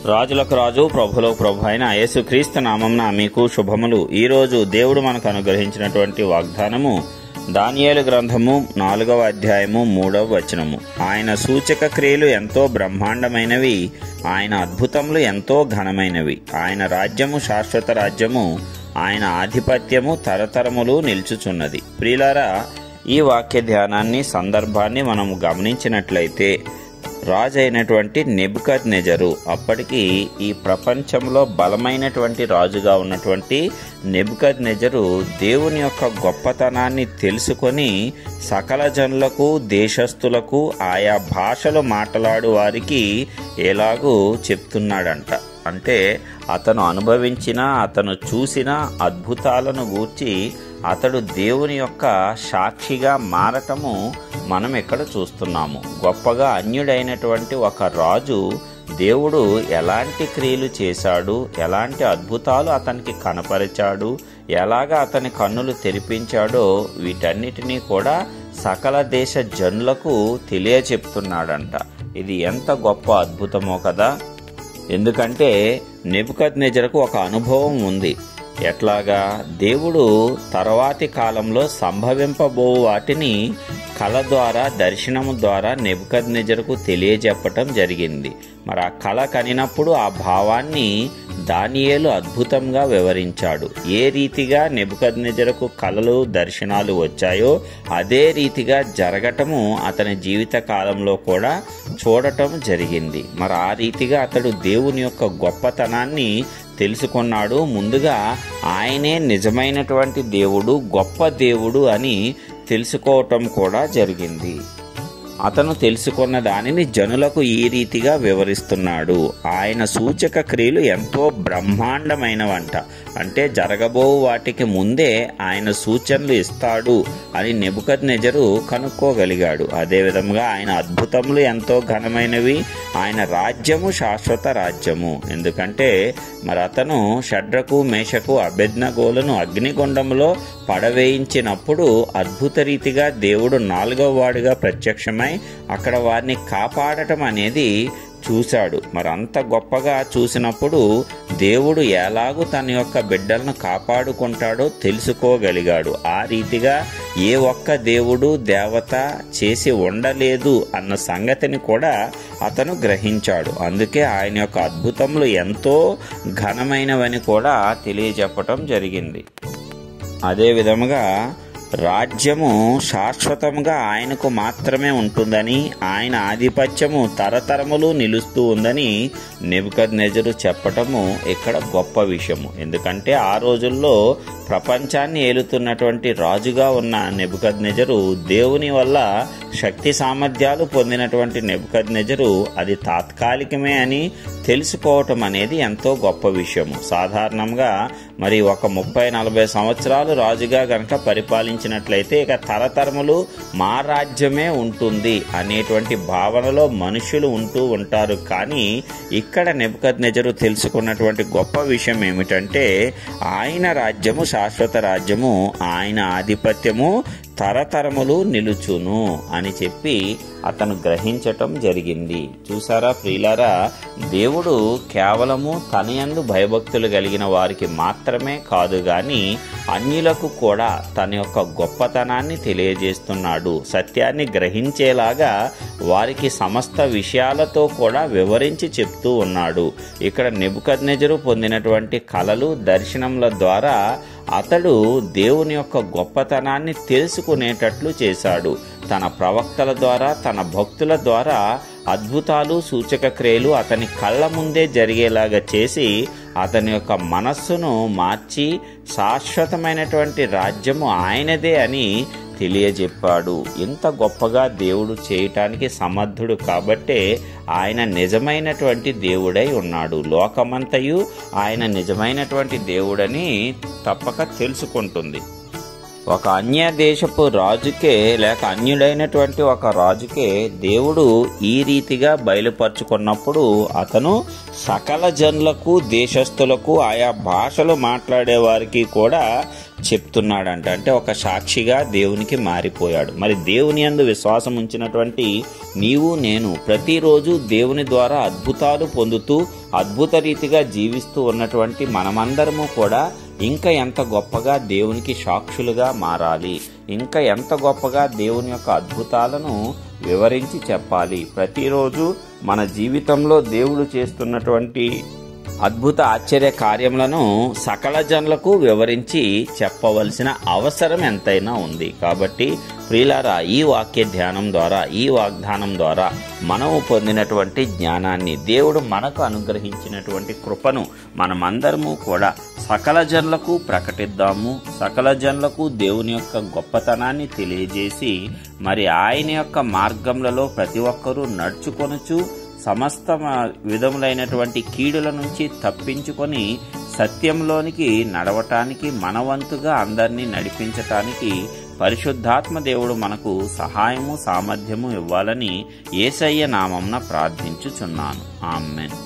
రాజులకు రాజు ప్రభులకు ప్రభు అయిన యేసుక్రీస్తు నామమున మీకు శుభములు. ఈరోజు దేవుడు మనకు అనుగ్రహించినటువంటి వాగ్దానము దానియేలు గ్రంథము 4వ అధ్యాయము 3వ వచనము. ఆయన సూచక క్రియలు ఎంతో బ్రహ్మాండమైనవి, ఆయన అద్భుతములు ఎంతో ఘనమైనవి. ఆయన రాజ్యము శాశ్వత రాజ్యము, ఆయన ఆధిపత్యము తరతరములు నిల్చుచున్నది. ప్రియులారా, ఈ వాక్య ధ్యానాన్ని సందర్భాన్ని మనం గమనించినట్లయితే రాజు అయినటువంటి నెబుకద్నెజరు, అప్పటికి ఈ ప్రపంచంలో బలమైనటువంటి రాజుగా ఉన్నటువంటి నెబుకద్నెజరు దేవుని యొక్క గొప్పతనాన్ని తెలుసుకొని సకల జనులకు, దేశస్థులకు, ఆయా భాషలు మాట్లాడు వారికి ఎలాగూ చెప్తున్నాడంట. అంటే అతను అనుభవించిన, అతను చూసిన అద్భుతాలను గూర్చి అతడు దేవుని యొక్క సాక్షిగా మారటము మనం ఇక్కడ చూస్తున్నాము. గొప్పగా అన్యుడైనటువంటి ఒక రాజు దేవుడు ఎలాంటి క్రియలు చేశాడు, ఎలాంటి అద్భుతాలు అతనికి కనపరిచాడు, ఎలాగా అతని కన్నులు తెరిపించాడో వీటన్నిటినీ కూడా సకల దేశ జనులకు తెలియచెప్తున్నాడంట. ఇది ఎంత గొప్ప అద్భుతమో కదా. ఎందుకంటే నెబుకద్నెజరుకు ఒక అనుభవం ఉంది. ఎట్లాగా దేవుడు తర్వాతి కాలంలో సంభవింపబో వాటిని కళ ద్వారా, దర్శనము ద్వారా నెబుకద్నెజరుకు తెలియజెప్పటం జరిగింది. మరి ఆ కళ కనినప్పుడు ఆ భావాన్ని దానియేలు అద్భుతంగా వివరించాడు. ఏ రీతిగా నెబుకద్నెజరుకు కళలు, దర్శనాలు వచ్చాయో అదే రీతిగా జరగటము అతని జీవిత కాలంలో కూడా చూడటం జరిగింది. మరి ఆ రీతిగా అతడు దేవుని యొక్క గొప్పతనాన్ని తెలుసుకున్నాడు. ముందుగా ఆయనే నిజమైనటువంటి దేవుడు, గొప్ప దేవుడు అని తెలుసుకోవటం కూడా జరిగింది. అతను తెలుసుకున్న దానిని జనులకు ఈ రీతిగా వివరిస్తున్నాడు. ఆయన సూచక క్రియలు ఎంతో బ్రహ్మాండమైనవంట. అంటే జరగబో వాటికి ముందే ఆయన సూచనలు ఇస్తాడు అని నెబుకద్నెజరు కనుక్కోగలిగాడు. అదేవిధంగా ఆయన అద్భుతములు ఎంతో ఘనమైనవి, ఆయన రాజ్యము శాశ్వత రాజ్యము. ఎందుకంటే మరి అతను షడ్రకు, మేషకు, అబేద్నెగోలను అగ్నిగుండంలో పడవేయించినప్పుడు అద్భుత రీతిగా దేవుడు 4వ వాడుగా ప్రత్యక్షమై అక్కడ వారిని కాపాడటం అనేది చూశాడు. మరి అంత గొప్పగా చూసినప్పుడు దేవుడు ఎలాగూ తన యొక్క బిడ్డలను కాపాడుకుంటాడో తెలుసుకోగలిగాడు. ఆ రీతిగా ఏ ఒక్క దేవుడు, దేవత చేసి ఉండలేదు అన్న సంగతిని కూడా అతను గ్రహించాడు. అందుకే ఆయన యొక్క అద్భుతములు ఎంతో ఘనమైనవని కూడా తెలియజెప్పటం జరిగింది. అదే విధముగా రాజ్యము శాశ్వతంగా ఆయనకు మాత్రమే ఉంటుందని, ఆయన ఆధిపత్యము తరతరములు నిలుస్తూ ఉందని నెబుకద్నెజరు చెప్పటము ఇక్కడ గొప్ప విషయము. ఎందుకంటే ఆ రోజుల్లో ప్రపంచాన్ని ఏలుతున్నటువంటి రాజుగా ఉన్న నెబుకద్నెజరు, దేవుని వల్ల శక్తి సామర్థ్యాలు పొందినటువంటి నెబుకద్నెజరు అది తాత్కాలికమే అని తెలుసుకోవటం అనేది ఎంతో గొప్ప విషయము. సాధారణంగా మరి ఒక 30-40 సంవత్సరాలు రాజుగా గనక పరిపాలించినట్లయితే ఇక తరతరములు మా రాజ్యమే ఉంటుంది అనేటువంటి భావనలో మనుషులు ఉంటూ ఉంటారు. కానీ ఇక్కడ నెబుకద్నెజరు తెలుసుకున్నటువంటి గొప్ప విషయం ఏమిటంటే ఆయన రాజ్యము శాశ్వత రాజ్యము, ఆయన ఆధిపత్యము తరతరములు నిలుచును అని చెప్పి అతను గ్రహించటం జరిగింది. చూసారా ప్రియులారా, దేవుడు కేవలము తన యందు భయభక్తులు కలిగిన వారికి మాత్రమే కాదు గాని అన్యులకు కూడా తన యొక్క గొప్పతనాన్ని తెలియజేస్తున్నాడు. సత్యాన్ని గ్రహించేలాగా వారికి సమస్త విషయాలతో కూడా వివరించి చెప్తూ ఉన్నాడు. ఇక్కడ నెబుకద్నెజరు పొందినటువంటి కలలు, దర్శనముల ద్వారా అతడు దేవుని యొక్క గొప్పతనాన్ని తెలుసుకునేటట్లు చేశాడు. తన ప్రవక్తల ద్వారా, తన భక్తుల ద్వారా అద్భుతాలు, సూచక క్రియలు అతని కళ్ళ ముందే జరిగేలాగా చేసి అతని యొక్క మనస్సును మార్చి శాశ్వతమైనటువంటి రాజ్యము ఆయనదే అని తెలియజెప్పాడు. ఇంత గొప్పగా దేవుడు చేయటానికి సమర్థుడు కాబట్టే ఆయన నిజమైనటువంటి దేవుడై ఉన్నాడు. లోకమంతయు ఆయన నిజమైనటువంటి దేవుడని తప్పక తెలుసుకుంటుంది. ఒక అన్య దేశపు రాజుకే లేక అన్యుడైనటువంటి ఒక రాజుకే దేవుడు ఈ రీతిగా బయలుపరుచుకున్నప్పుడు అతను సకల జనులకు, దేశస్థులకు, ఆయా భాషలు మాట్లాడే వారికి కూడా చెప్తున్నాడంట. అంటే ఒక సాక్షిగా దేవునికి మారిపోయాడు. మరి దేవుని యందు విశ్వాసం ఉంచినటువంటి నీవు నేను ప్రతిరోజు దేవుని ద్వారా అద్భుతాలు పొందుతూ అద్భుత రీతిగా జీవిస్తూ ఉన్నటువంటి మనమందరము కూడా ఇంకా ఎంత గొప్పగా దేవునికి సాక్షులుగా మారాలి, ఇంకా ఎంత గొప్పగా దేవుని యొక్క అద్భుతాలను వివరించి చెప్పాలి. ప్రతిరోజు మన జీవితంలో దేవుడు చేస్తున్నటువంటి అద్భుత ఆశ్చర్య కార్యములను సకల జనులకు వివరించి చెప్పవలసిన అవసరం ఎంతైనా ఉంది. కాబట్టి ప్రియులారా, ఈ వాక్య ధ్యానం ద్వారా, ఈ వాగ్దానం ద్వారా మనము పొందినటువంటి జ్ఞానాన్ని, దేవుడు మనకు అనుగ్రహించినటువంటి కృపను మనమందరము కూడా సకల జనులకు ప్రకటిద్దాము. సకల జనులకు దేవుని యొక్క గొప్పతనాన్ని తెలియజేసి మరి ఆయన యొక్క మార్గములలో ప్రతి ఒక్కరూ నడుచుకొనుచు సమస్త విధములైనటువంటి కీడుల నుంచి తప్పించుకొని సత్యంలోనికి నడవటానికి, మనవంతుగా అందరినీ నడిపించటానికి పరిశుద్ధాత్మ దేవుడు మనకు సహాయము, సామర్థ్యము ఇవ్వాలని యేసయ్య నామమున ప్రార్థించుచున్నాను. ఆమేన్.